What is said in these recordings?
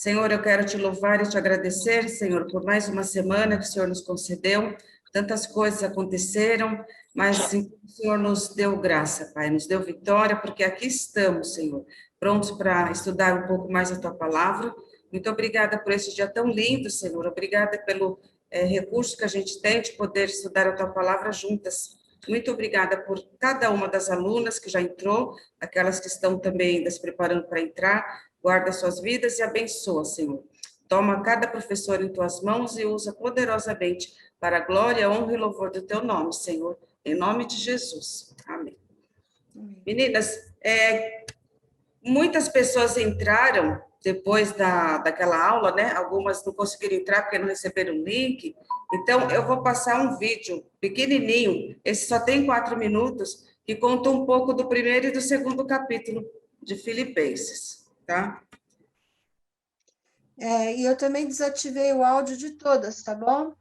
Senhor, eu quero te louvar e te agradecer, Senhor, por mais uma semana que o Senhor nos concedeu. Tantas coisas aconteceram, mas o Senhor nos deu graça, Pai, nos deu vitória, porque aqui estamos, Senhor, prontos para estudar um pouco mais a Tua palavra. Muito obrigada por esse dia tão lindo, Senhor. Obrigada pelo recurso que a gente tem de poder estudar a Tua palavra juntas. Muito obrigada por cada uma das alunas que já entrou, aquelas que estão também ainda se preparando para entrar. Guarda suas vidas e abençoa, Senhor. Toma cada professor em tuas mãos e usa poderosamente para a glória, honra e louvor do teu nome, Senhor. Em nome de Jesus. Amém. Meninas, muitas pessoas entraram depois daquela aula, né? Algumas não conseguiram entrar porque não receberam o link. Então, eu vou passar um vídeo pequenininho, esse só tem 4 minutos, que conta um pouco do primeiro e do segundo capítulo de Filipenses, tá? E eu também desativei o áudio de todas, tá bom?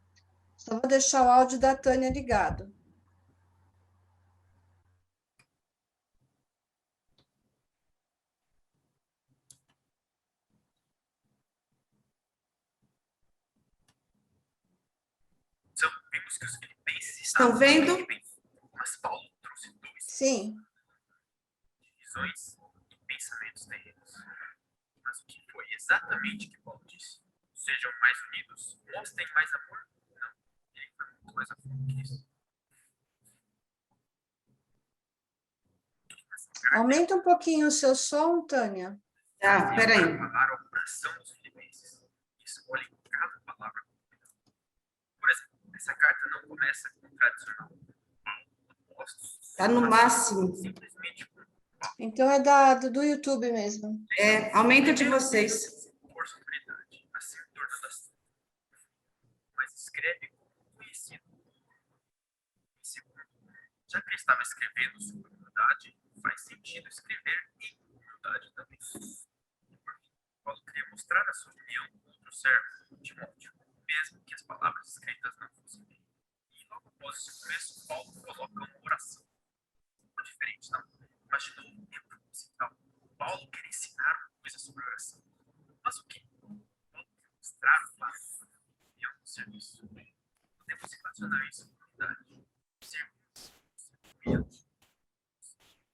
Só vou deixar o áudio da Tânia ligado. Vimos que os filipenses Estão vendo? Mas Paulo trouxe dois. Sim. Visões e pensamentos terrenos. Mas o que foi exatamente que Paulo disse? Sejam mais unidos, mostrem mais amor. Não, ele foi muito mais a fundo que isso. Aumenta um pouquinho o seu som, Tânia. Peraí. Falar a oração dos filipenses. Escolhem cada palavra. Por exemplo, essa carta não começa com o tradicional. Está no máximo. Simplesmente com Então é do YouTube mesmo. Aumenta de vocês. por sobriedade, assim tornando as mas escreve como conhecido. Em segundo, já que ele estava escrevendo sobre humildade, faz sentido escrever em humildade também. E por fim, Paulo queria mostrar a sua união com outro servo, Timóteo, mesmo que as palavras escritas não fossem dele. E logo após esse começo, Paulo coloca uma oração. Não diferente, não. Imaginou um tempo musical. Paulo quer ensinar uma coisa sobre oração. Mas o que? Paulo quer mostrar o fato de um serviço. Podemos relacionar isso com unidade. Serviço.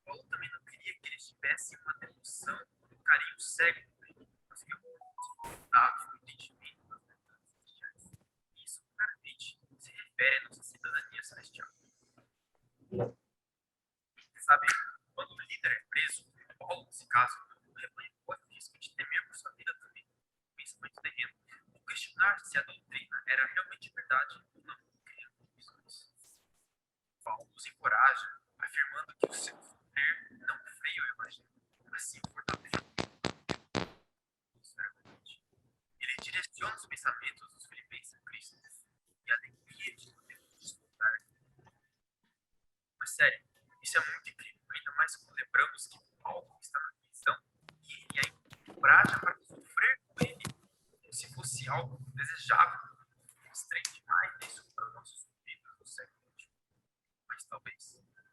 Paulo também não queria que eles tivessem uma devoção, um carinho cego por ele. Mas que o entendimento das verdades celestiais. Isso claramente se refere à nossa cidadania celestial. Sabe, quando o líder é preso, Paulo, nesse caso, o rebanho corre o risco de temer por sua vida também. Pensamento terreno. Ou questionar se a doutrina era realmente verdade ou não, criando divisões. Paulo os encoraja, afirmando que o seu poder não freia o evangelho, assim fortalece. Isso era verdade. Ele direciona os pensamentos dos filipenses a Cristo e a alegria de poder desfrutar. Mas sério, isso é muito incrível, ainda mais quando lembramos que Paulo está na prisão e ele ainda encoraja para sofrer com ele, como se fosse algo desejável. Estranho demais isso para os nossos ouvidos do século XXI. Mas talvez,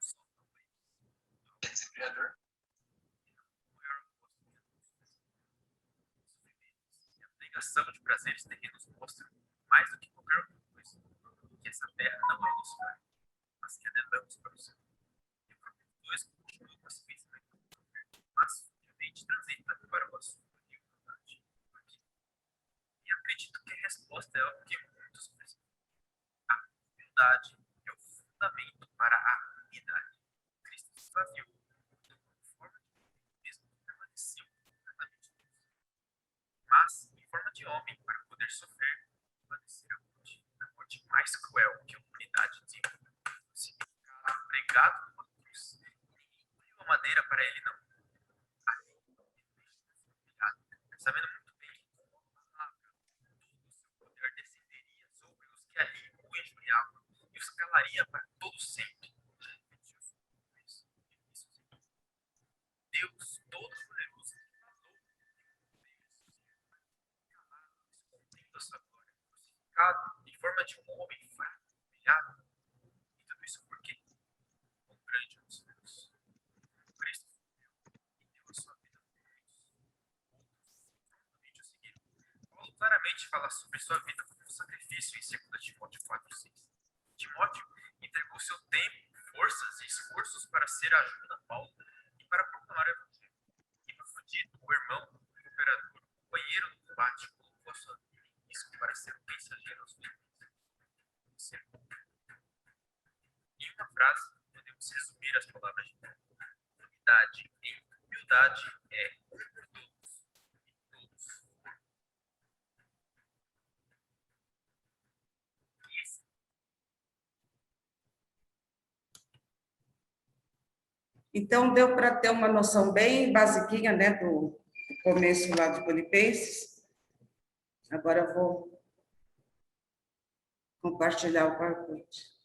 só talvez. A negação de prazeres terrenos mostra mais do que qualquer outra coisa que essa terra não é nosso lar, mas que anelamos para o céu. E o capítulo 2 continua com esse pensamento, mas obviamente transita para o assunto de humildade. E acredito que a resposta é algo que muitos precisam. A humildade é o fundamento para a unidade. Cristo se esvaziou de forma de mesmo que permaneceu completamente Deus. Mas, em forma de homem, para poder sofrer, padecer a morte mais cruel que a humanidade desenvolveu. Significado pregado numa cruz. Ninguém deu a madeira para ele, não. Sabendo muito bem que com uma palavra, todo o seu poder descenderia sobre os que ali o injuriavam e os calaria para todo sempre. Deus Todo-Poderoso escondendo a sua glória, crucificado em forma de um homem fraco, humilhado. E tudo isso por quê? Com grande é nosso Deus. Cristo e deu a sua vida por nós. Outros provavelmente o seguiram, fala sobre sua vida como um sacrifício em 2 Timóteo 4:6. Timóteo entregou seu tempo, forças e esforços para ser a ajuda a Paulo e para proclamar o evangelho. E no fudido, o irmão, o cooperador, o companheiro do combate, colocou a sua vida em risco para ser um mensageiro aos filhos. Em uma frase, podemos resumir as palavras de Paulo. Unidade em humildade é um por todos e todos. Então, deu para ter uma noção bem basiquinha, né, do começo lá de Filipenses. Agora eu vou compartilhar o PowerPoint.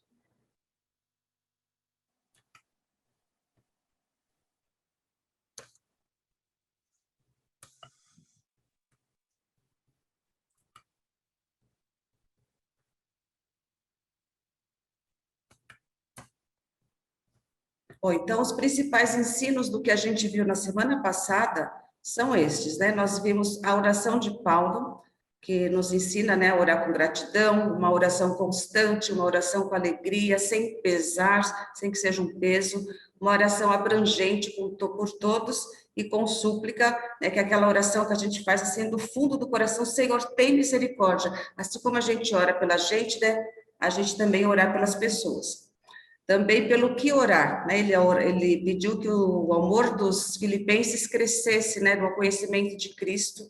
Bom, então, os principais ensinos do que a gente viu na semana passada são estes, né? Nós vimos a oração de Paulo, que nos ensina, né, a orar com gratidão, uma oração constante, uma oração com alegria, sem pesar, sem que seja um peso, uma oração abrangente por todos e com súplica, né, que é aquela oração que a gente faz assim do fundo do coração: Senhor, tem misericórdia. Assim como a gente ora pela gente, né, a gente também orar pelas pessoas. Também pelo que orar, né? Ele pediu que o amor dos filipenses crescesse, né, no conhecimento de Cristo.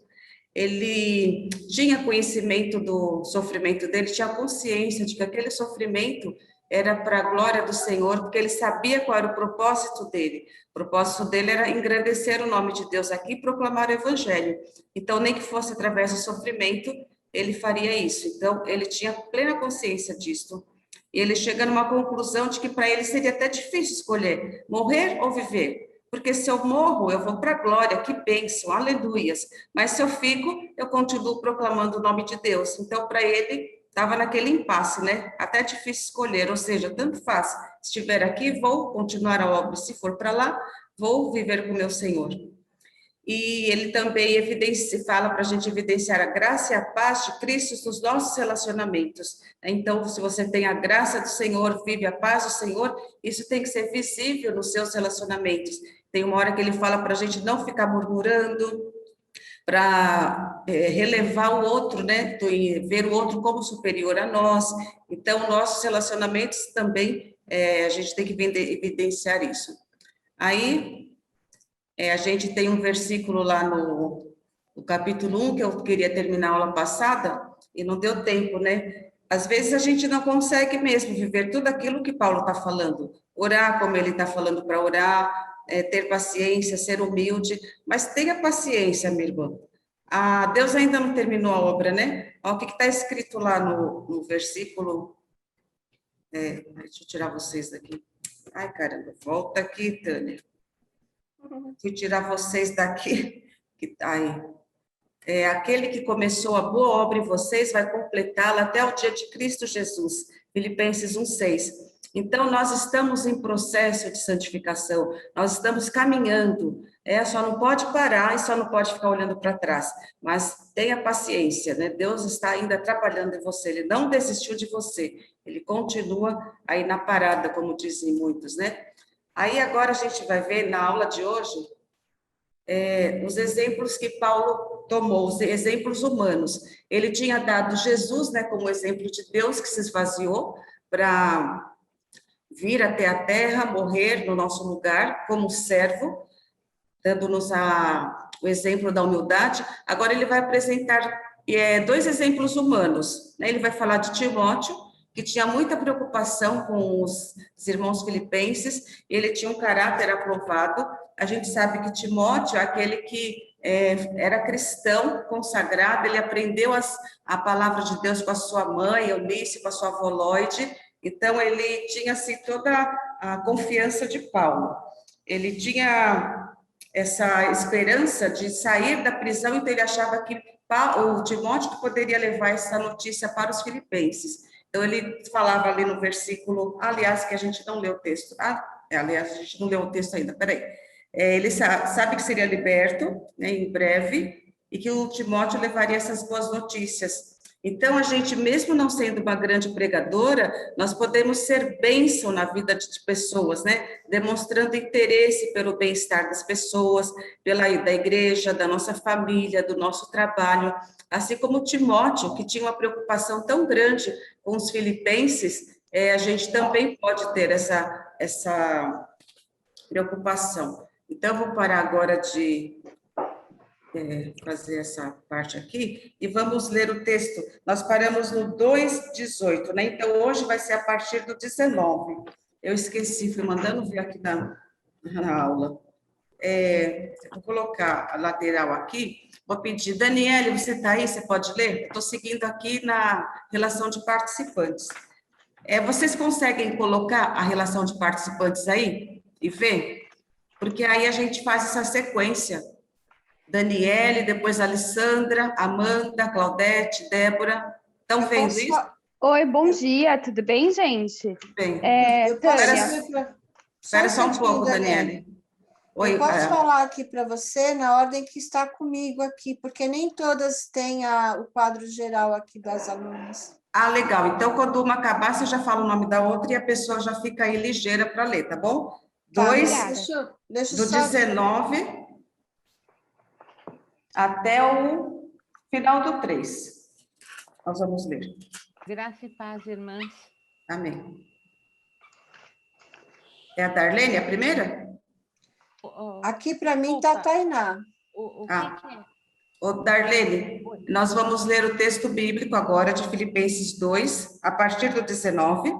Ele tinha conhecimento do sofrimento dele, tinha consciência de que aquele sofrimento era para a glória do Senhor, porque ele sabia qual era o propósito dele. O propósito dele era engrandecer o nome de Deus aqui e proclamar o evangelho. Então, nem que fosse através do sofrimento, ele faria isso. Então, ele tinha plena consciência disso. E ele chega numa conclusão de que para ele seria até difícil escolher morrer ou viver. Porque se eu morro, eu vou para a glória, que bênção, aleluias. Mas se eu fico, eu continuo proclamando o nome de Deus. Então, para ele, estava naquele impasse, né? Até difícil escolher, ou seja, tanto faz. Se estiver aqui, vou continuar a obra. Se for para lá, vou viver com meu Senhor. E ele também fala para a gente evidenciar a graça e a paz de Cristo nos nossos relacionamentos. Então, se você tem a graça do Senhor, vive a paz do Senhor, isso tem que ser visível nos seus relacionamentos. Tem uma hora que ele fala para a gente não ficar murmurando, para relevar o outro, né? Ver o outro como superior a nós. Então, nossos relacionamentos também, a gente tem que evidenciar isso. Aí, a gente tem um versículo lá no capítulo 1, que eu queria terminar a aula passada, e não deu tempo, né? Às vezes a gente não consegue mesmo viver tudo aquilo que Paulo está falando. Orar como ele está falando para orar, ter paciência, ser humilde, mas tenha paciência, minha irmã. Deus ainda não terminou a obra, né? Olha o que está escrito lá no versículo. Deixa eu tirar vocês daqui. Ai, caramba, volta aqui, Tânia. Fui tirar vocês daqui, que está aí. Aquele que começou a boa obra em vocês vai completá-la até o dia de Cristo Jesus. Filipenses 1:6. Então, nós estamos em processo de santificação, nós estamos caminhando, só não pode parar e só não pode ficar olhando para trás, mas tenha paciência, né? Deus está ainda trabalhando em você, Ele não desistiu de você, Ele continua aí na parada, como dizem muitos, né? Aí agora a gente vai ver na aula de hoje os exemplos que Paulo tomou, os exemplos humanos. Ele tinha dado Jesus, né, como exemplo de Deus que se esvaziou para vir até a terra, morrer no nosso lugar como servo, dando-nos o exemplo da humildade. Agora ele vai apresentar 2 exemplos humanos, né? Ele vai falar de Timóteo, que tinha muita preocupação com os irmãos filipenses, ele tinha um caráter aprovado. A gente sabe que Timóteo é aquele que era cristão, consagrado, ele aprendeu a palavra de Deus com a sua mãe, Eunice, com a sua avó Lloyd, então ele tinha assim, toda a confiança de Paulo. Ele tinha essa esperança de sair da prisão, então ele achava que o Timóteo que poderia levar essa notícia para os filipenses. Então, ele falava ali no versículo, aliás, que a gente não leu o texto. Aliás, a gente não leu o texto ainda, peraí. Ele sabe que seria liberto, né, em breve, e que o Timóteo levaria essas boas notícias Então, a gente, mesmo não sendo uma grande pregadora, nós podemos ser bênção na vida de pessoas, né? Demonstrando interesse pelo bem-estar das pessoas, da igreja, da nossa família, do nosso trabalho. Assim como Timóteo, que tinha uma preocupação tão grande com os filipenses, a gente também pode ter essa preocupação. Então, eu vou parar agora de fazer essa parte aqui, e vamos ler o texto. Nós paramos no 2:18, né? Então, hoje vai ser a partir do 19. Eu esqueci, fui mandando ver aqui na aula. Vou colocar a lateral aqui, vou pedir, Daniele, você está aí? Você pode ler? Estou seguindo aqui na relação de participantes. Vocês conseguem colocar a relação de participantes aí e ver? Porque aí a gente faz essa sequência. Daniele, depois Alessandra, Amanda, Claudete, Débora. Estão vendo isso? Oi, bom dia, tudo bem, gente? Bem. Eu posso Tânia. Espera só um pouco, Daniele. Oi, eu posso falar aqui para você na ordem que está comigo aqui, porque nem todas têm o quadro geral aqui das alunas. Ah, legal. Então, quando uma acabar, você já fala o nome da outra e a pessoa já fica aí ligeira para ler, tá bom? Tá, 2, deixa do só 19 até o final do 3. Nós vamos ler. Graça e paz, irmãs. Amém. É a Darlene, a primeira? Aqui para mim está a Tainá. O que é? Ô, Darlene, nós vamos ler o texto bíblico agora de Filipenses 2, a partir do 19,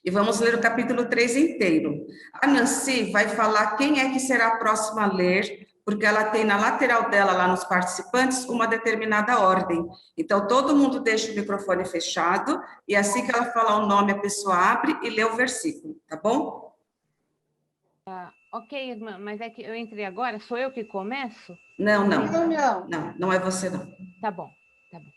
e vamos ler o capítulo 3 inteiro. A Nancy vai falar quem é que será a próxima a ler, porque ela tem na lateral dela, lá nos participantes, uma determinada ordem. Então, todo mundo deixa o microfone fechado, e assim que ela falar o nome, a pessoa abre e lê o versículo, tá bom? Ok, irmã, mas é que eu entrei agora, sou eu que começo? Não, não é você não. Tá bom, tá bom.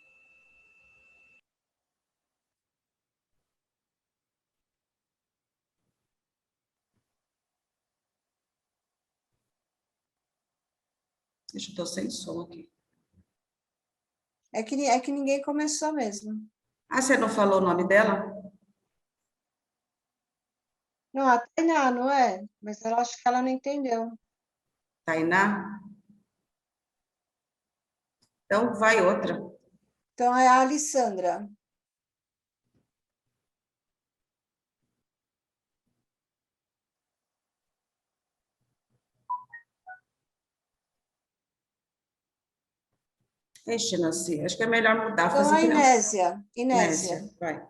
Deixa eu tô sem som aqui. É que ninguém começou mesmo. Ah, você não falou o nome dela? Não, a Tainá, não é? Mas eu acho que ela não entendeu. Tainá? Então, vai outra. Então, é a Alessandra. Ixi, Nancy, acho que é melhor mudar. Então, Fazer a que nem- Inésia. Nésia, vai.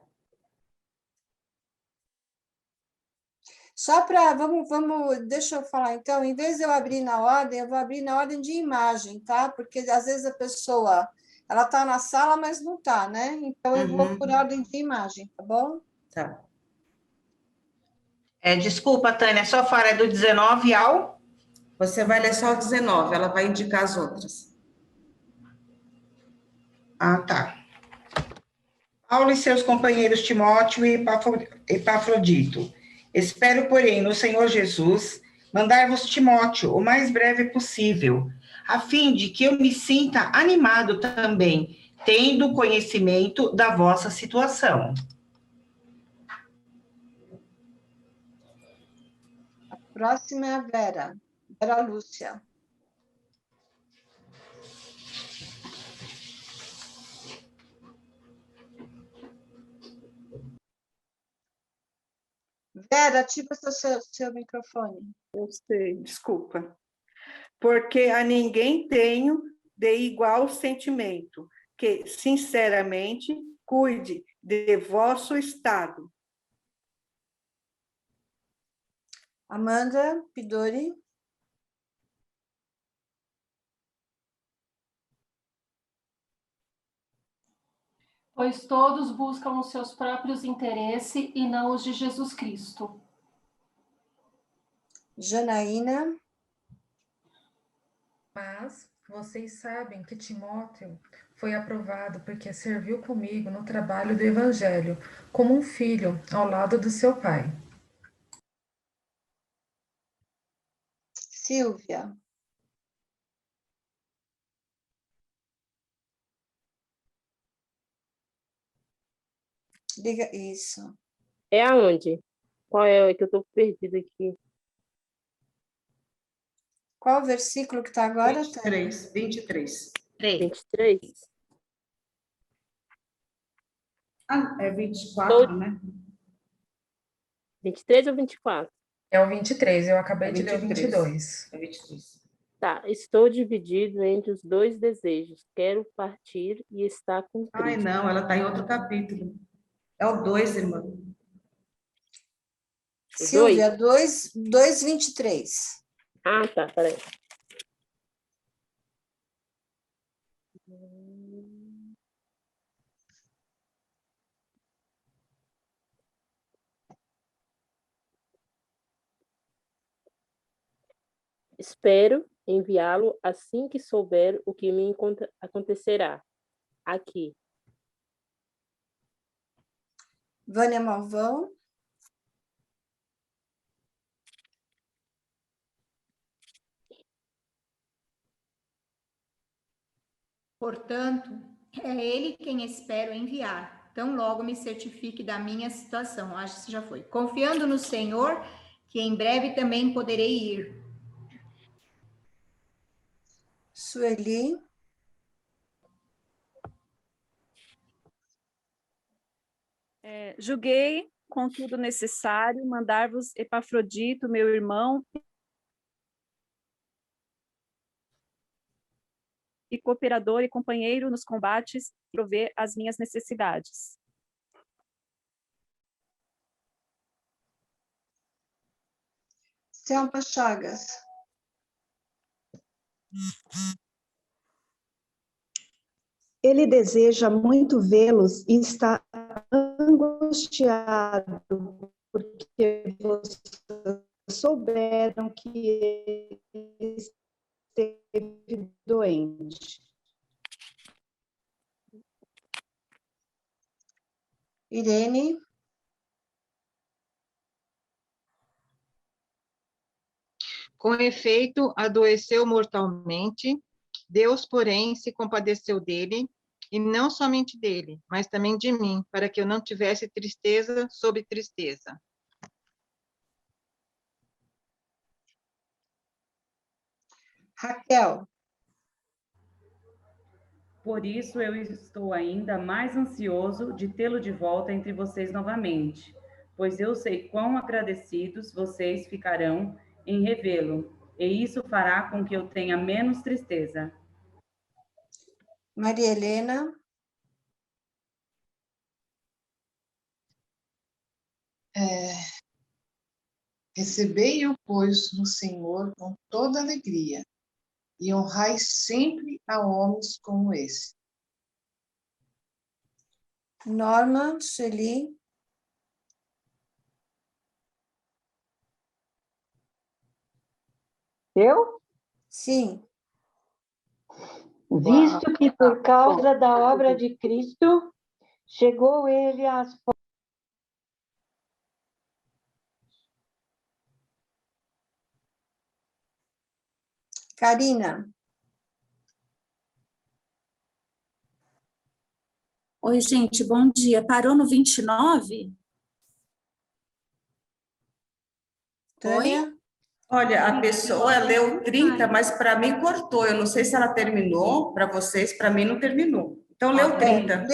Só para, deixa eu falar então, em vez de eu abrir na ordem, eu vou abrir na ordem de imagem, tá? Porque às vezes a pessoa, ela está na sala, mas não está, né? Então eu vou por ordem de imagem, tá bom? Tá. Desculpa, Tânia, só fala do 19 ao... Você vai ler só o 19, ela vai indicar as outras. Ah, tá. Paulo e seus companheiros Timóteo e Epafrodito. Espero, porém, no Senhor Jesus, mandar-vos Timóteo o mais breve possível, a fim de que eu me sinta animado também, tendo conhecimento da vossa situação. A próxima é a Vera Lúcia. Vera, ativa seu microfone. Eu sei, desculpa. Porque a ninguém tenho de igual sentimento, que, sinceramente, cuide de vosso estado. Amanda Pidori. Pois todos buscam os seus próprios interesses e não os de Jesus Cristo. Janaína. Mas vocês sabem que Timóteo foi aprovado porque serviu comigo no trabalho do Evangelho, como um filho ao lado do seu pai. Silvia. Liga isso. É aonde? Qual é que eu estou perdida aqui? Qual o versículo que está agora, Tânia? 23. 23? Ah, é 24, né? 23 ou 24? É o 23, eu acabei de ler o 23. 22. É 23. Tá, estou dividido entre os dois desejos. Quero partir e estar com Ai, Cristo. não, ela está em outro capítulo. É o 2, irmã. Silvia, 2:23. Ah, tá, peraí. Espero enviá-lo assim que souber o que me acontecerá. Aqui. Vânia Malvão. Portanto, é ele quem espero enviar, tão logo me certifique da minha situação. Acho que isso já foi. Confiando no Senhor, que em breve também poderei ir. Sueli. Julguei, contudo necessário, mandar-vos Epafrodito, meu irmão, e cooperador e companheiro nos combates, prover as minhas necessidades. Selma Chagas. Ele deseja muito vê-los e está angustiado porque vocês souberam que ele esteve doente. Irene. Com efeito, adoeceu mortalmente. Deus, porém, se compadeceu dele, e não somente dele, mas também de mim, para que eu não tivesse tristeza sobre tristeza. Raquel. Por isso eu estou ainda mais ansioso de tê-lo de volta entre vocês novamente, pois eu sei quão agradecidos vocês ficarão em revê-lo, e isso fará com que eu tenha menos tristeza. Maria Helena. Recebei-o, pois, no Senhor com toda alegria, e honrai sempre a homens como esse. Norma, Sueli. Eu? Sim. Visto que por causa da obra de Cristo, chegou ele às portas. Karina. Oi, gente, bom dia. Parou no 29? Tânia? Olha, a pessoa leu 30, mas para mim cortou. Eu não sei se ela terminou, para vocês, para mim não terminou. Então, leu 30.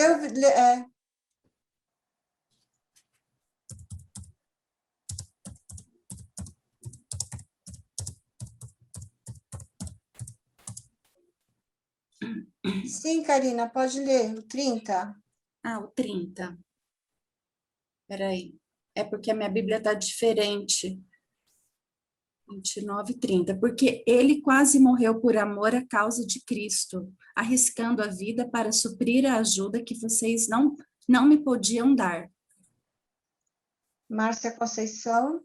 Sim, Karina, pode ler o 30. Ah, o 30. Espera aí. É porque a minha Bíblia está diferente. 29, 30. Porque ele quase morreu por amor à causa de Cristo, arriscando a vida para suprir a ajuda que vocês não me podiam dar. Márcia Conceição.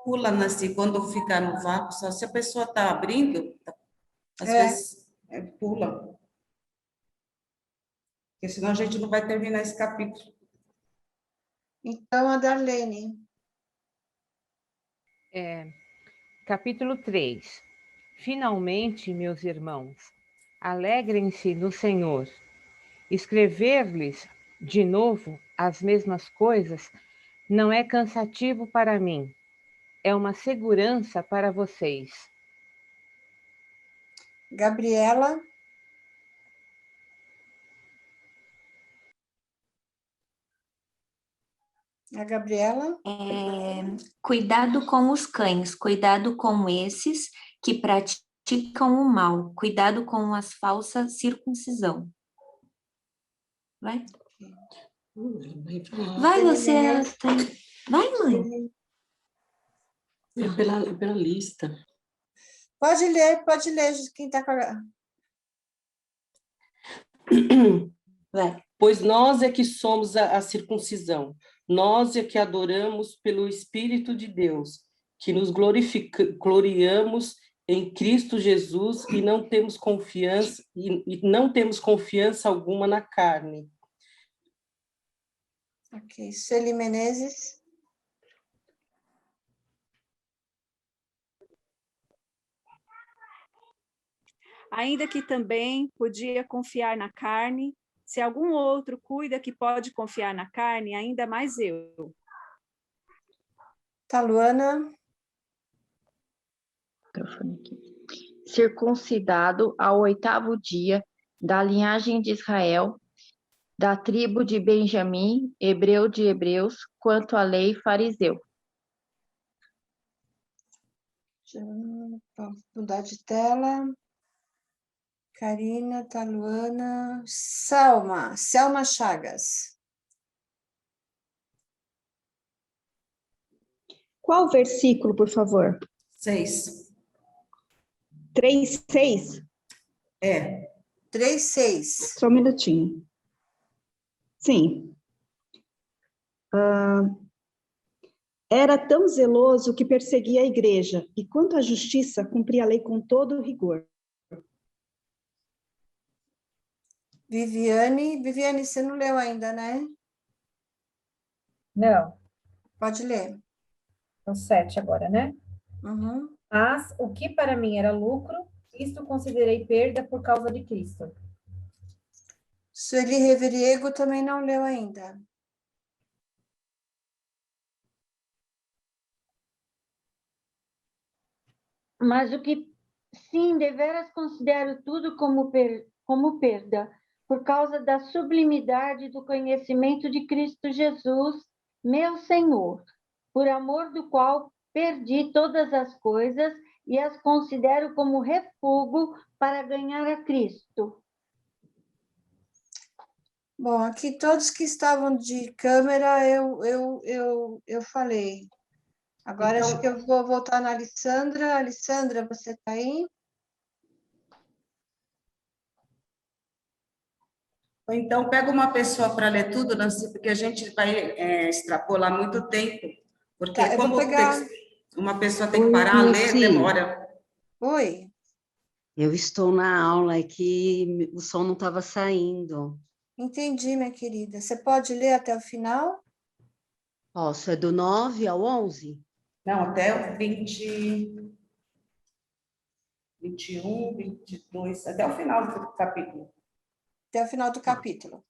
Pula, Nancy, quando ficar no vácuo, só se a pessoa está abrindo, às vezes pula. Porque senão a gente não vai terminar esse capítulo. Então, a Darlene. Capítulo 3. Finalmente, meus irmãos, alegrem-se no Senhor. Escrever-lhes de novo as mesmas coisas não é cansativo para mim, é uma segurança para vocês. Gabriela. A Gabriela? Cuidado com os cães, cuidado com esses que praticam o mal, cuidado com as falsas circuncisão. Vai. Vai, você. Vai, mãe. É pela lista. Pode ler, quem está com a... Vai. Pois nós é que somos a circuncisão, nós é que adoramos pelo Espírito de Deus, que nos gloriamos em Cristo Jesus e não temos confiança alguma na carne. Ok, Sueli Menezes. Ainda que também podia confiar na carne, se algum outro cuida que pode confiar na carne, ainda mais eu. Taluana. Circuncidado ao 8º dia, da linhagem de Israel, da tribo de Benjamim, hebreu de hebreus, quanto à lei, fariseu. Vamos mudar de tela. Karina, Taluana, Selma Chagas. Qual versículo, por favor? 6. 3:6? 3:6. Só um minutinho. Sim. Era tão zeloso que perseguia a igreja, e quanto à justiça, cumpria a lei com todo o rigor. Viviane, você não leu ainda, né? Não. Pode ler. Então, 7 agora, né? Uhum. Mas o que para mim era lucro, isto considerei perda por causa de Cristo. Sueli Reveriego também não leu ainda. Mas o que, sim, deveras considero tudo como perda, por causa da sublimidade do conhecimento de Cristo Jesus, meu Senhor, por amor do qual perdi todas as coisas e as considero como refúgio para ganhar a Cristo. Bom, aqui todos que estavam de câmera, eu falei. Agora então, acho que eu vou voltar na Alessandra. Alessandra, você está aí? Então, pega uma pessoa para ler tudo, Nancy, porque a gente vai extrapolar muito tempo. Porque Tá, como uma pessoa tem que Oi, parar, ler, Nancy. demora. Oi. Eu estou na aula, é que o som não estava saindo. Entendi, minha querida. Você pode ler até o final? Posso, é do 9 ao 11? Não, até o 20, 21, 22, até o final do capítulo. Até o final do capítulo.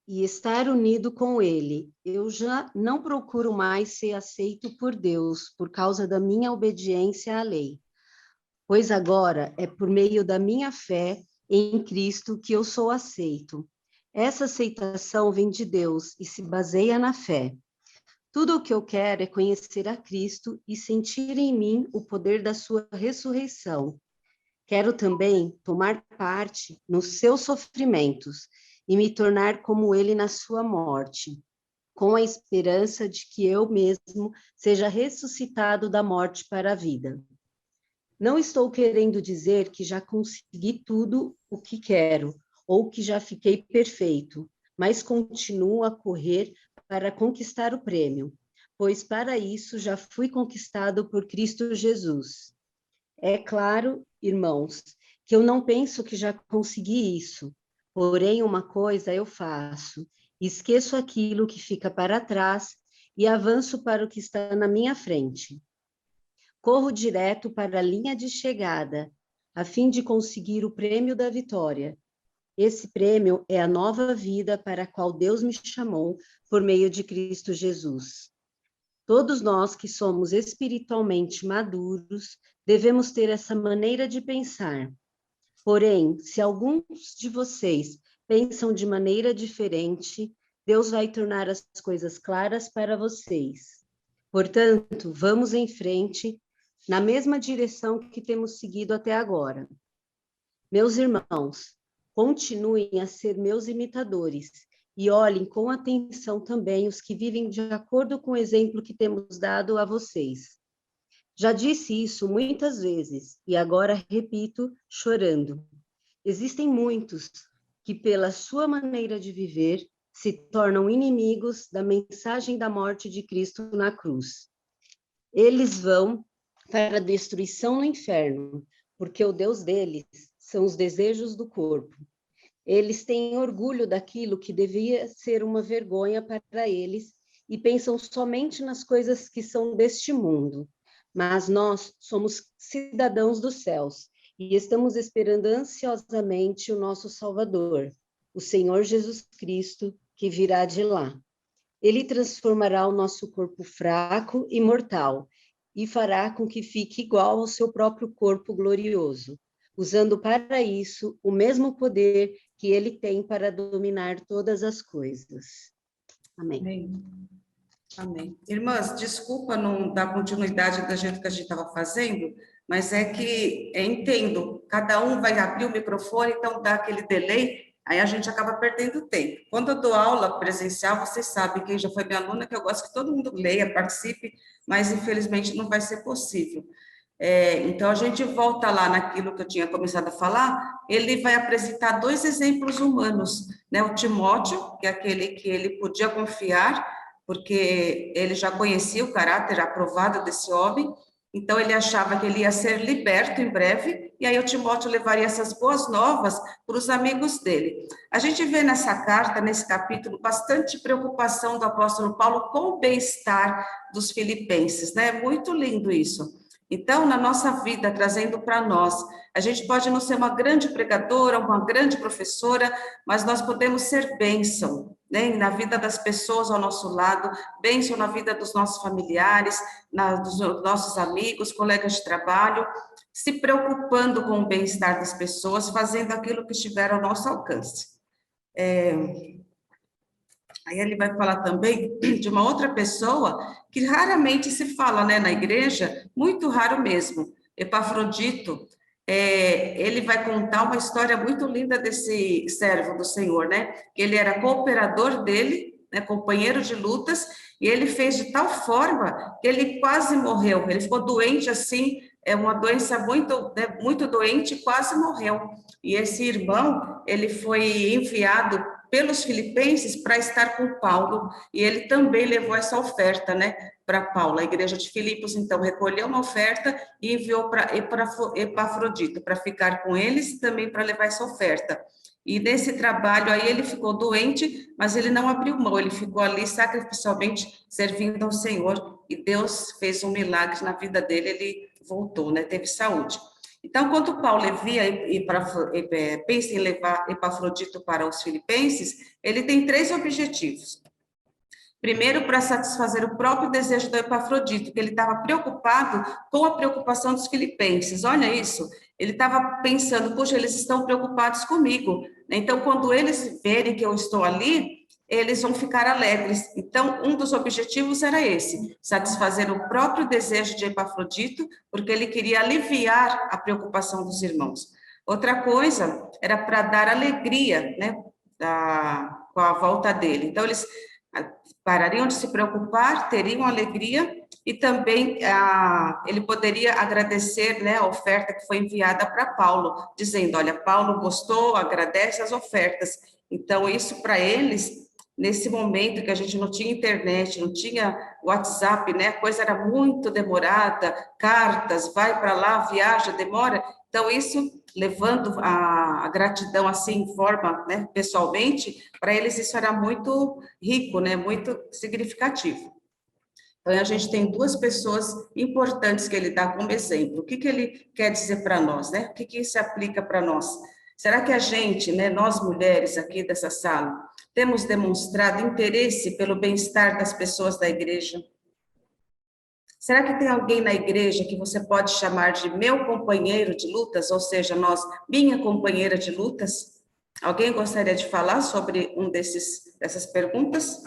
E estar unido com ele. Eu já não procuro mais ser aceito por Deus, por causa da minha obediência à lei. Pois agora é por meio da minha fé em Cristo que eu sou aceito. Essa aceitação vem de Deus e se baseia na fé. Tudo o que eu quero é conhecer a Cristo e sentir em mim o poder da sua ressurreição. Quero também tomar parte nos seus sofrimentos e me tornar como ele na sua morte, com a esperança de que eu mesmo seja ressuscitado da morte para a vida. Não estou querendo dizer que já consegui tudo o que quero, ou que já fiquei perfeito, mas continuo a correr para conquistar o prêmio, pois para isso já fui conquistado por Cristo Jesus. É claro, irmãos, que eu não penso que já consegui isso, porém uma coisa eu faço, Esqueço aquilo que fica para trás e avanço para o que está na minha frente. Corro direto para a linha de chegada, a fim de conseguir o prêmio da vitória. Esse prêmio é a nova vida para a qual Deus me chamou por meio de Cristo Jesus. Todos nós que somos espiritualmente maduros devemos ter essa maneira de pensar. Porém, se alguns de vocês pensam de maneira diferente, Deus vai tornar as coisas claras para vocês. Portanto, vamos em frente, na mesma direção que temos seguido até agora. Meus irmãos, continuem a ser meus imitadores e olhem com atenção também os que vivem de acordo com o exemplo que temos dado a vocês. Já disse isso muitas vezes e agora repito, chorando. Existem muitos que, pela sua maneira de viver, se tornam inimigos da mensagem da morte de Cristo na cruz. Eles vão para a destruição no inferno, porque o Deus deles são os desejos do corpo. Eles têm orgulho daquilo que devia ser uma vergonha para eles e pensam somente nas coisas que são deste mundo. Mas nós somos cidadãos dos céus e estamos esperando ansiosamente o nosso Salvador, o Senhor Jesus Cristo, que virá de lá. Ele transformará o nosso corpo fraco e mortal e fará com que fique igual ao seu próprio corpo glorioso, usando para isso o mesmo poder que ele tem para dominar todas as coisas. Amém. Amém. Amém. Irmãs, desculpa não dar continuidade do jeito que a gente estava fazendo, mas é que eu entendo, cada um vai abrir o microfone, então dá aquele delay, aí a gente acaba perdendo tempo. Quando eu dou aula presencial, vocês sabem, quem já foi minha aluna, que eu gosto que todo mundo leia, participe, mas infelizmente não vai ser possível. Então, a gente volta lá naquilo que eu tinha começado a falar, ele vai apresentar 2 exemplos humanos, né? O Timóteo, que é aquele que ele podia confiar, porque ele já conhecia o caráter aprovado desse homem, então ele achava que ele ia ser liberto em breve, e aí o Timóteo levaria essas boas novas para os amigos dele. A gente vê nessa carta, nesse capítulo, bastante preocupação do apóstolo Paulo com o bem-estar dos filipenses, né? Muito lindo isso. Então, na nossa vida, trazendo para nós, a gente pode não ser uma grande pregadora, uma grande professora, mas nós podemos ser bênção, né? Na vida das pessoas ao nosso lado, bênção na vida dos nossos familiares, dos nossos amigos, colegas de trabalho, se preocupando com o bem-estar das pessoas, fazendo aquilo que estiver ao nosso alcance. Aí ele vai falar também de uma outra pessoa que raramente se fala, né, na igreja, muito raro mesmo, Epafrodito. Ele vai contar uma história muito linda desse servo do Senhor, né, que ele era cooperador dele, né, companheiro de lutas, e ele fez de tal forma que ele quase morreu, ele ficou doente assim, uma doença muito, né, muito doente, quase morreu. E esse irmão, ele foi enviado pelos filipenses para estar com Paulo, e ele também levou essa oferta, né, para Paulo. A igreja de Filipos, então, recolheu uma oferta e enviou para Epafrodito, para ficar com eles e também para levar essa oferta. E nesse trabalho aí ele ficou doente, mas ele não abriu mão, ele ficou ali sacrificialmente servindo ao Senhor, e Deus fez um milagre na vida dele, ele voltou, né, teve saúde. Então, quando Paulo pensa em levar Epafrodito para os filipenses, ele tem 3 objetivos. Primeiro, para satisfazer o próprio desejo do Epafrodito, que ele estava preocupado com a preocupação dos filipenses. Olha isso, ele estava pensando, puxa, eles estão preocupados comigo. Então, quando eles verem que eu estou ali, eles vão ficar alegres. Então, um dos objetivos era esse, satisfazer o próprio desejo de Epafrodito, porque ele queria aliviar a preocupação dos irmãos. Outra coisa era para dar alegria, né, com a volta dele. Então, eles parariam de se preocupar, teriam alegria, e também ele poderia agradecer, né, a oferta que foi enviada para Paulo, dizendo, olha, Paulo gostou, agradece as ofertas. Então, isso para eles, nesse momento que a gente não tinha internet, não tinha WhatsApp, né, a coisa era muito demorada, cartas, vai para lá, viaja, demora. Então, isso levando a gratidão assim em forma, né, pessoalmente, para eles isso era muito rico, né, muito significativo. Então, a gente tem duas pessoas importantes que ele dá como exemplo. O que ele quer dizer para nós, né? O que isso aplica para nós? Será que a gente, né, nós mulheres aqui dessa sala, temos demonstrado interesse pelo bem-estar das pessoas da igreja? Será que tem alguém na igreja que você pode chamar de meu companheiro de lutas, ou seja, minha companheira de lutas? Alguém gostaria de falar sobre dessas perguntas?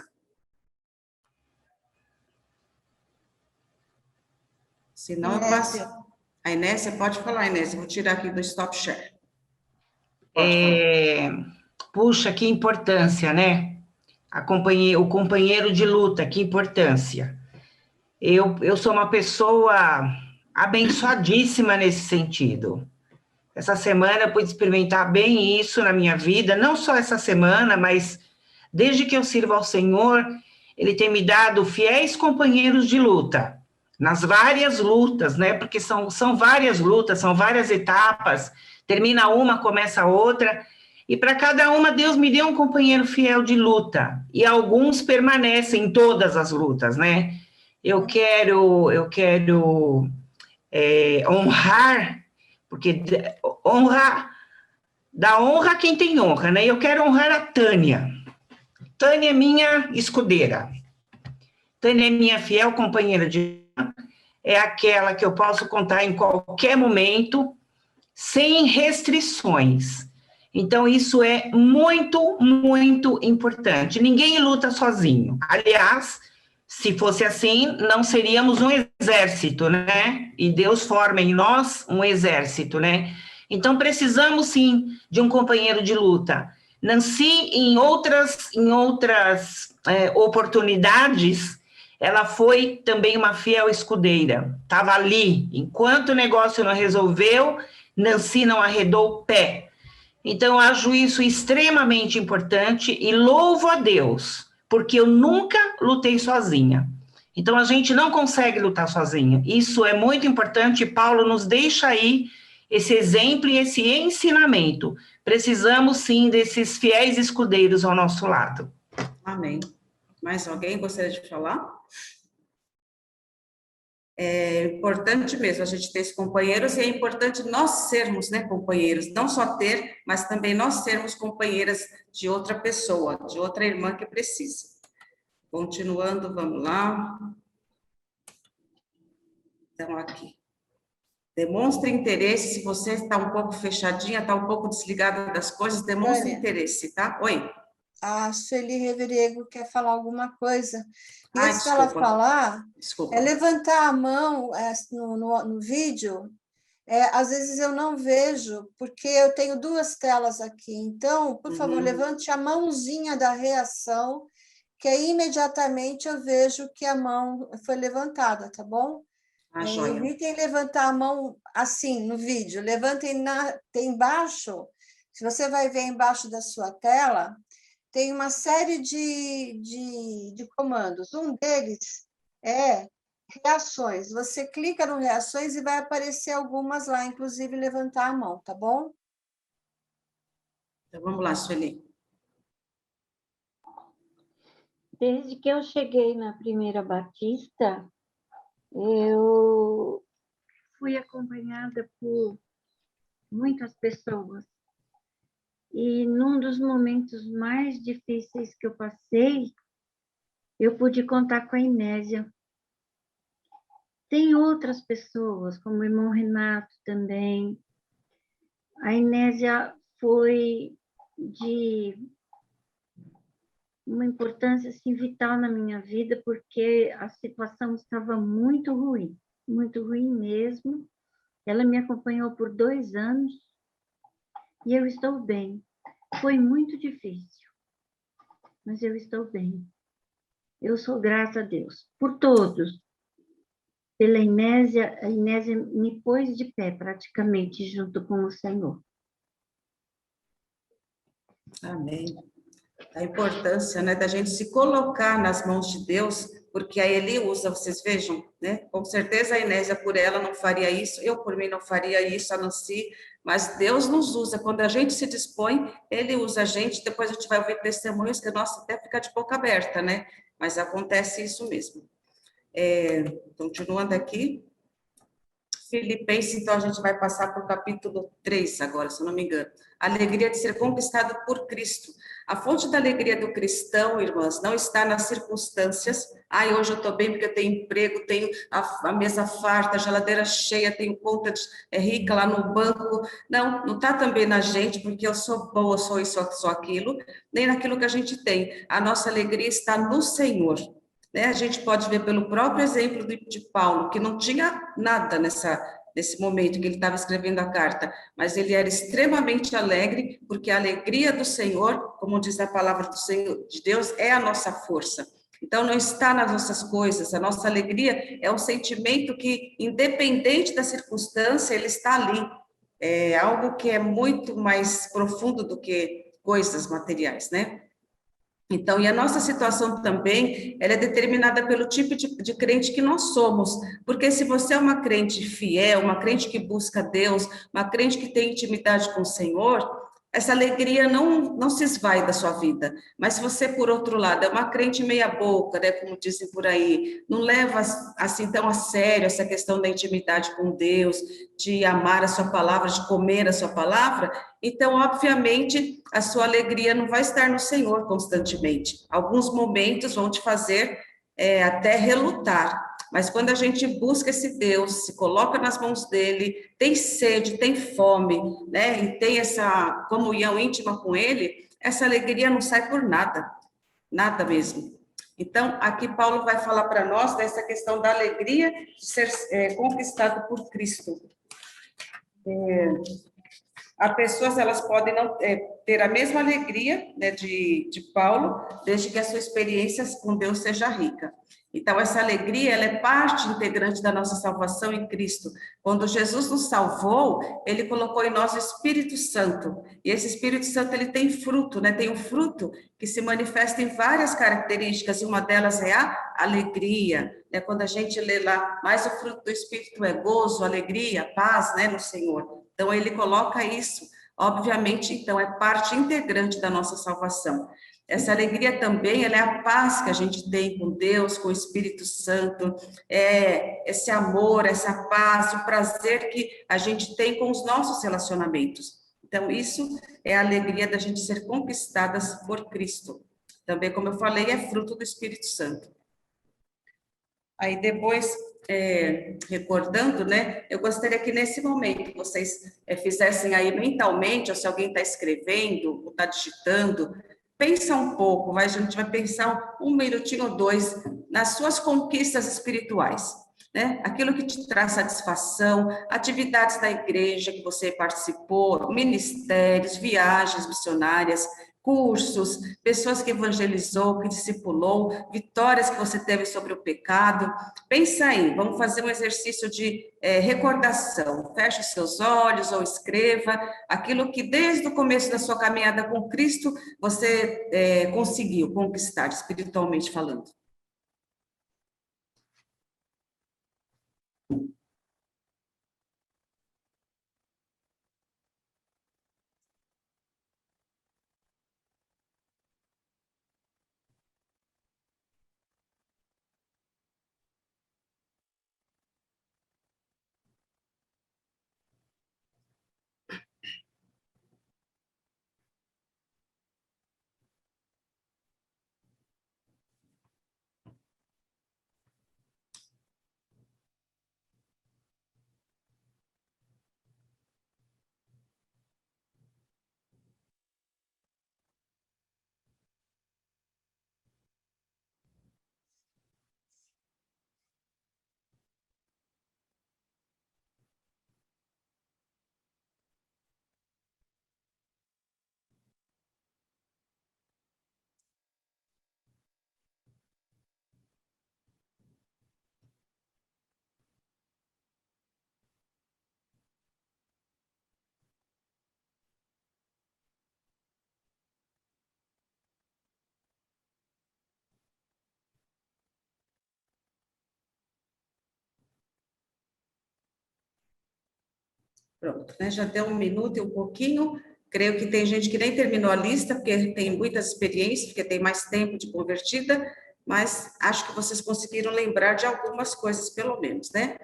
Se não, eu passo. A Inés, você pode falar, Inés. Eu vou tirar aqui do Stop Share. Puxa, que importância, né? O companheiro de luta, que importância. Eu sou uma pessoa abençoadíssima nesse sentido. Essa semana eu pude experimentar bem isso na minha vida, não só essa semana, mas desde que eu sirvo ao Senhor, Ele tem me dado fiéis companheiros de luta, nas várias lutas, né? Porque são várias lutas, são várias etapas, termina uma, começa outra, e para cada uma Deus me deu um companheiro fiel de luta, e alguns permanecem em todas as lutas, né? Eu quero honrar, porque dá honra a quem tem honra, né? Eu quero honrar a Tânia. Tânia é minha escudeira. Tânia é minha fiel companheira de luta, é aquela que eu posso contar em qualquer momento, sem restrições. Então, isso é muito, muito importante. Ninguém luta sozinho. Aliás, se fosse assim, não seríamos um exército, né? E Deus forma em nós um exército, né? Então, precisamos, sim, de um companheiro de luta. Nancy, em outras oportunidades, ela foi também uma fiel escudeira. Estava ali. Enquanto o negócio não resolveu, Nancy não arredou o pé. Então, eu acho isso extremamente importante e louvo a Deus, porque eu nunca lutei sozinha. Então, a gente não consegue lutar sozinha. Isso é muito importante, Paulo nos deixa aí esse exemplo e esse ensinamento. Precisamos, sim, desses fiéis escudeiros ao nosso lado. Amém. Mais alguém gostaria de falar? É importante mesmo a gente ter esses companheiros, e é importante nós sermos, né, companheiros, não só ter, mas também nós sermos companheiras de outra pessoa, de outra irmã que precisa. Continuando, vamos lá. Então, aqui. Demonstre interesse, se você está um pouco fechadinha, está um pouco desligada das coisas, demonstre interesse, tá? Oi. A Sueli Reveriego quer falar alguma coisa. E antes de ela falar, levantar a mão no vídeo, às vezes eu não vejo, porque eu tenho duas telas aqui. Então, por favor, levante a mãozinha da reação, que aí imediatamente eu vejo que a mão foi levantada, tá bom? Evitem levantar a mão assim no vídeo. Levantem tem embaixo, se você vai ver embaixo da sua tela, tem uma série de comandos. Um deles é reações. Você clica no reações e vai aparecer algumas lá, inclusive levantar a mão, tá bom? Então, vamos lá, Sueli. Desde que eu cheguei na Primeira Batista, eu fui acompanhada por muitas pessoas. E num dos momentos mais difíceis que eu passei, eu pude contar com a Inésia. Tem outras pessoas, como o irmão Renato também. A Inésia foi de uma importância assim, vital na minha vida, porque a situação estava muito ruim mesmo. Ela me acompanhou por 2 anos e eu estou bem. Foi muito difícil, mas eu estou bem. Eu sou grata a Deus por todos. Pela Inésia, a Inésia me pôs de pé praticamente junto com o Senhor. Amém. A importância, né, da gente se colocar nas mãos de Deus porque aí ele usa, vocês vejam, né? Com certeza a Inésia por ela não faria isso, eu por mim não faria isso, a Nancy, mas Deus nos usa, quando a gente se dispõe, ele usa a gente, depois a gente vai ouvir testemunhos que, nossa, até fica de boca aberta, né? Mas acontece isso mesmo. Continuando aqui, Filipenses, então a gente vai passar para o capítulo 3 agora, se eu não me engano. A alegria de ser conquistado por Cristo. A fonte da alegria do cristão, irmãs, não está nas circunstâncias. Ai, hoje eu estou bem porque eu tenho emprego, tenho a mesa farta, a geladeira cheia, tenho conta rica lá no banco. Não, não está também na gente, porque eu sou boa, sou isso, sou aquilo, nem naquilo que a gente tem. A nossa alegria está no Senhor. Né? A gente pode ver pelo próprio exemplo de Paulo, que não tinha nada nesse momento que ele estava escrevendo a carta, mas ele era extremamente alegre, porque a alegria do Senhor, como diz a palavra do Senhor, de Deus, é a nossa força. Então, não está nas nossas coisas, a nossa alegria é um sentimento que, independente da circunstância, ele está ali. É algo que é muito mais profundo do que coisas materiais, né? Então, e a nossa situação também, ela é determinada pelo tipo de crente que nós somos, porque se você é uma crente fiel, uma crente que busca Deus, uma crente que tem intimidade com o Senhor, essa alegria não se esvai da sua vida, mas se você, por outro lado, é uma crente meia boca, né, como dizem por aí, não leva assim tão a sério essa questão da intimidade com Deus, de amar a sua palavra, de comer a sua palavra, então, obviamente, a sua alegria não vai estar no Senhor constantemente. Alguns momentos vão te fazer até relutar, mas quando a gente busca esse Deus, se coloca nas mãos dele, tem sede, tem fome, né, e tem essa comunhão íntima com ele, essa alegria não sai por nada, nada mesmo. Então, aqui Paulo vai falar para nós dessa questão da alegria de ser conquistado por Cristo. As pessoas, elas podem não ter a mesma alegria, né, de Paulo, desde que a sua experiência com Deus seja rica. Então, essa alegria, ela é parte integrante da nossa salvação em Cristo. Quando Jesus nos salvou, ele colocou em nós o Espírito Santo. E esse Espírito Santo, ele tem fruto, né? Tem um fruto que se manifesta em várias características, e uma delas é a alegria. Né? Quando a gente lê lá, mais o fruto do Espírito é gozo, alegria, paz, né, no Senhor. Então, ele coloca isso. Obviamente, então, é parte integrante da nossa salvação. Essa alegria também, ela é a paz que a gente tem com Deus, com o Espírito Santo, esse amor, essa paz, o prazer que a gente tem com os nossos relacionamentos. Então, isso é a alegria da gente ser conquistadas por Cristo. Também, como eu falei, é fruto do Espírito Santo. Aí depois, recordando, né, eu gostaria que nesse momento vocês fizessem aí mentalmente, ou se alguém está escrevendo, ou está digitando, pensa um pouco, a gente vai pensar um minutinho ou dois nas suas conquistas espirituais, né? Aquilo que te traz satisfação, atividades da igreja que você participou, ministérios, viagens missionárias, cursos, pessoas que evangelizou, que discipulou, vitórias que você teve sobre o pecado. Pensa aí, vamos fazer um exercício de recordação. Feche os seus olhos ou escreva aquilo que desde o começo da sua caminhada com Cristo você conseguiu conquistar, espiritualmente falando. Pronto, né? Já deu 1 minuto e um pouquinho. Creio que tem gente que nem terminou a lista, porque tem muitas experiências, porque tem mais tempo de convertida, mas acho que vocês conseguiram lembrar de algumas coisas, pelo menos, né?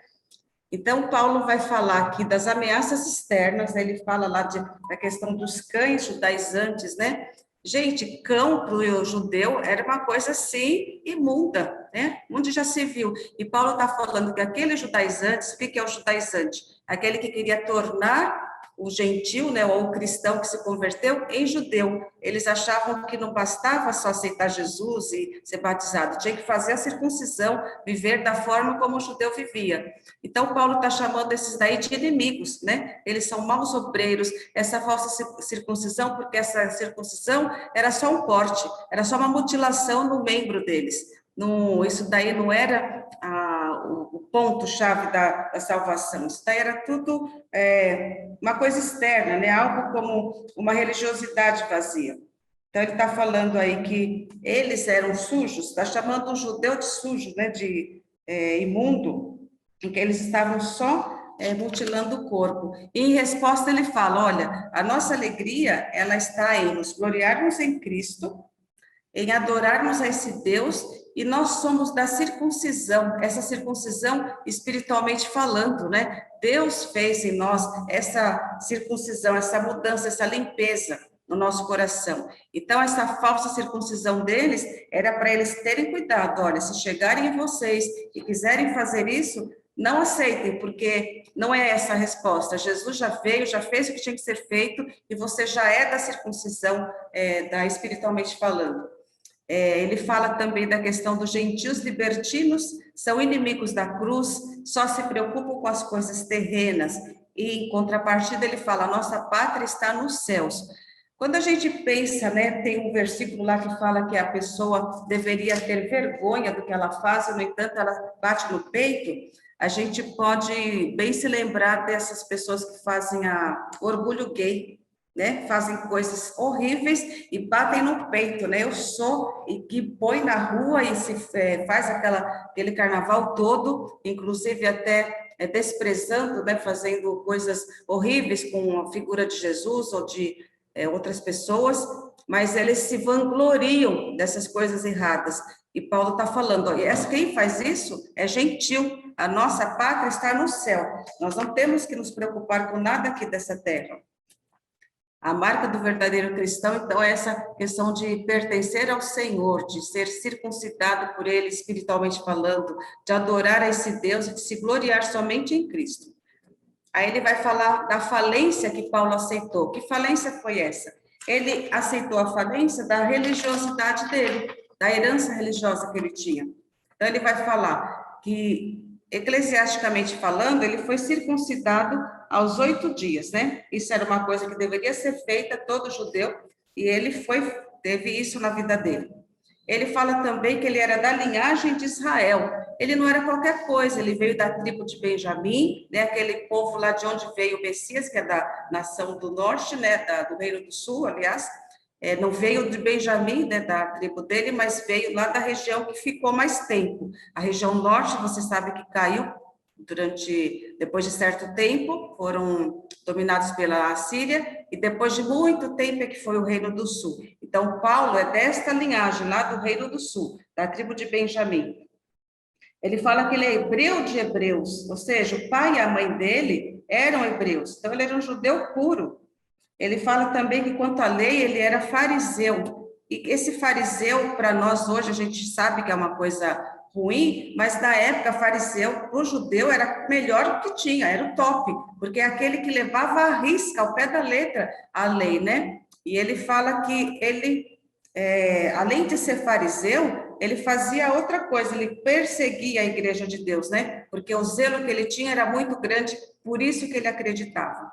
Então, Paulo vai falar aqui das ameaças externas, né? Ele fala lá da questão dos cães judaizantes, né? Gente, cão para o judeu era uma coisa assim imunda, né? Onde já se viu. E Paulo está falando que aquele judaizante, o que é o judaizante? Aquele que queria tornar o gentil, né, ou o cristão que se converteu, em judeu. Eles achavam que não bastava só aceitar Jesus e ser batizado, tinha que fazer a circuncisão, viver da forma como o judeu vivia. Então, Paulo está chamando esses daí de inimigos, né? Eles são maus obreiros, essa falsa circuncisão, porque essa circuncisão era só um corte, era só uma mutilação no membro deles. Não, isso daí não era o ponto-chave da salvação, isso daí era tudo uma coisa externa, né? Algo como uma religiosidade vazia. Então, ele está falando aí que eles eram sujos, está chamando o judeu de sujo, né? De imundo, em que eles estavam só mutilando o corpo. E, em resposta, ele fala, olha, a nossa alegria, ela está em nos gloriarmos em Cristo, em adorarmos a esse Deus, e nós somos da circuncisão, essa circuncisão espiritualmente falando, né? Deus fez em nós essa circuncisão, essa mudança, essa limpeza no nosso coração. Então, essa falsa circuncisão deles era para eles terem cuidado. Olha, se chegarem em vocês e quiserem fazer isso, não aceitem, porque não é essa a resposta. Jesus já veio, já fez o que tinha que ser feito, e você já é da circuncisão, da espiritualmente falando. Ele fala também da questão dos gentios libertinos, são inimigos da cruz, só se preocupam com as coisas terrenas, e em contrapartida ele fala, a nossa pátria está nos céus. Quando a gente pensa, né, tem um versículo lá que fala que a pessoa deveria ter vergonha do que ela faz, e, no entanto, ela bate no peito, a gente pode bem se lembrar dessas pessoas que fazem orgulho gay, né? Fazem coisas horríveis e batem no peito, né? Eu sou, e que põe na rua e se faz aquele carnaval todo, inclusive até desprezando, né? Fazendo coisas horríveis com a figura de Jesus ou de outras pessoas, mas eles se vangloriam dessas coisas erradas. E Paulo está falando, ó, quem faz isso é gentil, a nossa pátria está no céu, nós não temos que nos preocupar com nada aqui dessa terra. A marca do verdadeiro cristão, então, é essa questão de pertencer ao Senhor, de ser circuncidado por Ele, espiritualmente falando, de adorar a esse Deus e de se gloriar somente em Cristo. Aí ele vai falar da falência que Paulo aceitou. Que falência foi essa? Ele aceitou a falência da religiosidade dele, da herança religiosa que ele tinha. Então, ele vai falar que, eclesiasticamente falando, ele foi circuncidado aos 8 dias, né? Isso era uma coisa que deveria ser feita todo judeu, e ele teve isso na vida dele. Ele fala também que ele era da linhagem de Israel. Ele não era qualquer coisa, ele veio da tribo de Benjamim, né? Aquele povo lá de onde veio o Messias, que é da nação do norte, né? Do Reino do Sul, aliás. Não veio de Benjamim, né, da tribo dele, mas veio lá da região que ficou mais tempo. A região norte, você sabe que caiu depois de certo tempo, foram dominados pela Assíria, e depois de muito tempo é que foi o Reino do Sul. Então, Paulo é desta linhagem, lá do Reino do Sul, da tribo de Benjamim. Ele fala que ele é hebreu de hebreus, ou seja, o pai e a mãe dele eram hebreus, então ele era um judeu puro. Ele fala também que, quanto à lei, ele era fariseu. E esse fariseu, para nós hoje, a gente sabe que é uma coisa ruim, mas na época, fariseu, para o judeu, era melhor que tinha, era o top, porque é aquele que levava à risca, ao pé da letra, a lei, né? E ele fala que ele, além de ser fariseu, ele fazia outra coisa, ele perseguia a igreja de Deus, né? Porque o zelo que ele tinha era muito grande, por isso que ele acreditava.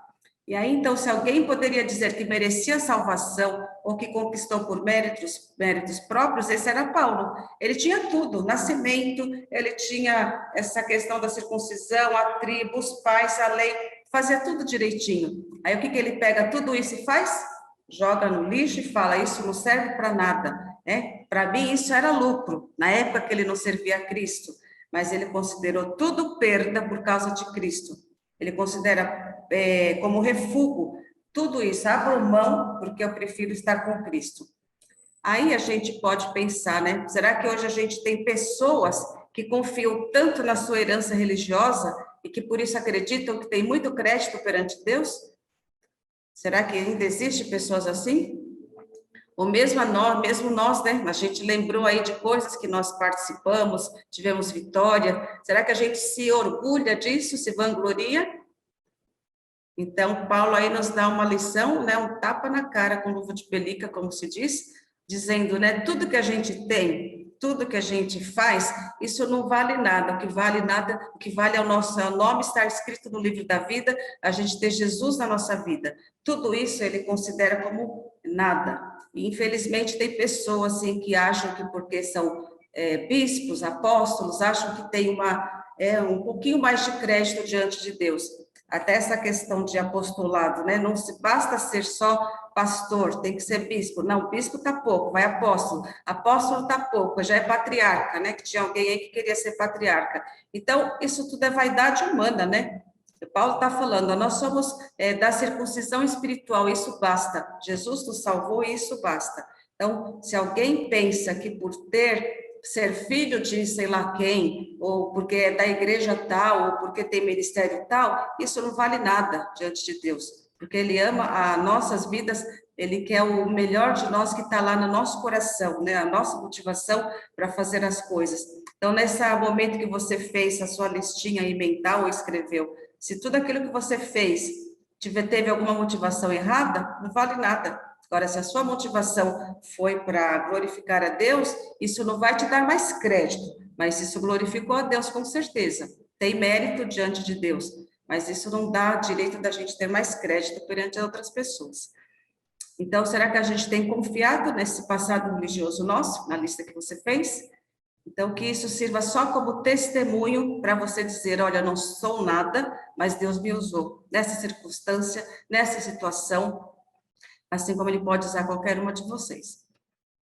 E aí, então, se alguém poderia dizer que merecia salvação ou que conquistou por méritos próprios, esse era Paulo. Ele tinha tudo, nascimento, ele tinha essa questão da circuncisão, a tribo, os pais, a lei, fazia tudo direitinho. Aí, o que ele pega tudo isso e faz? Joga no lixo e fala, isso não serve para nada, né? Para mim, isso era lucro, na época que ele não servia a Cristo, mas ele considerou tudo perda por causa de Cristo. Ele considera como refúgio, tudo isso, abro mão porque eu prefiro estar com Cristo. Aí a gente pode pensar, né? Será que hoje a gente tem pessoas que confiam tanto na sua herança religiosa e que por isso acreditam que tem muito crédito perante Deus? Será que ainda existe pessoas assim? Ou mesmo nós, né? A gente lembrou aí de coisas que nós participamos, tivemos vitória. Será que a gente se orgulha disso, se vangloria? Então, Paulo aí nos dá uma lição, né? Um tapa na cara com luva de pelica, como se diz, dizendo, né? Tudo que a gente tem, tudo que a gente faz, isso não vale nada. O que vale é o nosso nome estar escrito no livro da vida, a gente ter Jesus na nossa vida. Tudo isso ele considera como nada. E, infelizmente, tem pessoas assim, que acham que porque são bispos, apóstolos, acham que tem um pouquinho mais de crédito diante de Deus. Até essa questão de apostolado, né? Não se basta ser só pastor, tem que ser bispo. Não, bispo está pouco, vai apóstolo. Apóstolo está pouco, já é patriarca, né? Que tinha alguém aí que queria ser patriarca. Então, isso tudo é vaidade humana, né? Paulo está falando, nós somos da circuncisão espiritual, isso basta. Jesus nos salvou e isso basta. Então, se alguém pensa que por ser filho de sei lá quem, ou porque é da igreja tal, ou porque tem ministério tal, isso não vale nada diante de Deus. Porque Ele ama as nossas vidas, Ele quer o melhor de nós que está lá no nosso coração, né? A nossa motivação para fazer as coisas. Então, nesse momento que você fez a sua listinha aí mental, ou escreveu, se tudo aquilo que você fez teve alguma motivação errada, não vale nada. Agora, se a sua motivação foi para glorificar a Deus, isso não vai te dar mais crédito, mas isso glorificou a Deus com certeza. Tem mérito diante de Deus, mas isso não dá direito da gente ter mais crédito perante outras pessoas. Então, será que a gente tem confiado nesse passado religioso nosso, na lista que você fez? Então, que isso sirva só como testemunho para você dizer, olha, não sou nada, mas Deus me usou nessa circunstância, nessa situação, assim como Ele pode usar qualquer uma de vocês.